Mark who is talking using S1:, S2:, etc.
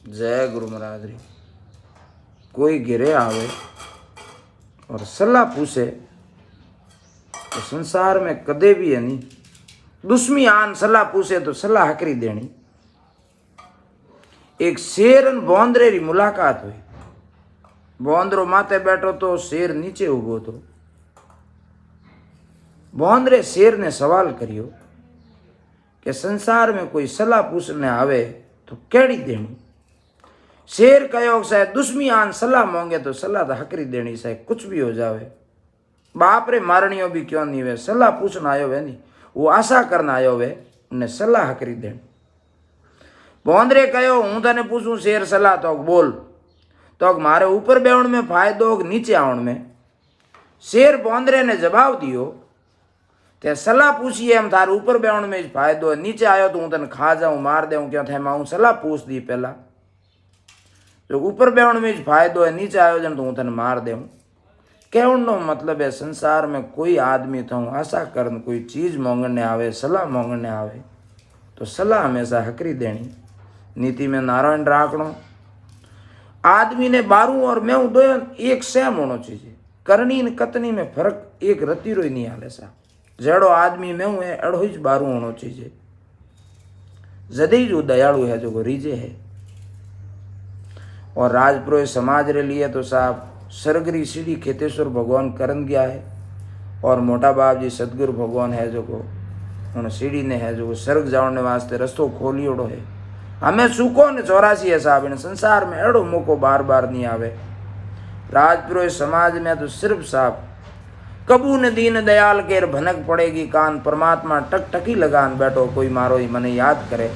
S1: जय गुरु महाराज री। कोई गिरे आवे और सलाह पूछे तो संसार में कदे भी है नहीं दुश्मी आन सलाह पूछे तो सलाह हकरी देनी। एक शेर और बोंदरे री मुलाकात हुई। बोंदरो माथे बैठो तो शेर नीचे उभो तो बोंदरे शेर ने सवाल करियो कि संसार में कोई सलाह पूछने आवे तो केड़ी देनी। शेर कहो शायद दुश्मी आन सलाह मांगे तो सलाह तो हकरी देनी, शायद कुछ भी हो जावे। बाप रे मारनियो भी क्यों नहीं वे, सलाह पूछना आयो वे नहीं, वो आशा करना आयो वे, उन्हें सलाह हकरी देनी। बोंदरे कहो हूँ तने पूछूं शेर सलाह तो बोल, तो मारे ऊपर बेवण में फायदो नीचे आवण में। शेर बोंदरे ने जवाब दियो ते सलाह पूछिए हम थार ऊपर बेवण में फायदो, नीचे आयो तो हूँ तने खा जाऊं मार देऊं क्यों थे मैं सलाह पूछ दी पहला। जो ऊपर बेवण में फायदो है नीचे आयो जन तो हूँ तने मार देऊं। कहनो मतलब है संसार में कोई आदमी तो आशा कर कोई चीज मांगने आवे सलाह मांगने आवे तो सलाह हमेशा हकरी देनी। नीति में नारायण राखणो। आदमी ने बारू और मैं दो एक सेम होना चाहिए। करनी ने कतनी में फर्क एक रतीरो ही नहीं हाले सा। जड़ो आदमी में हूँ अड़ो ही बारू होना चाहिए। जदे जो दयालु है जो रीजे है। और राजपुरोहित समाज रे लिए तो साहब सरगरी सीढ़ी खेतेश्वर भगवान करन गया है और मोटा बाप जी सदगुरु भगवान है जो को उन सीढ़ी ने है जो स्वर्ग जाने वास्ते रस्तो खोलियोड़ो है। हमें सुखो ने 84 है साहब इन संसार में एड़ो मौको बार बार नहीं आवे। राजपुरोहित समाज में तो सिर्फ साहब कबू ने दीन दयाल केर भनक पड़ेगी कान, परमात्मा टक टकी लगान बैठो कोई मारो ही मने याद करे।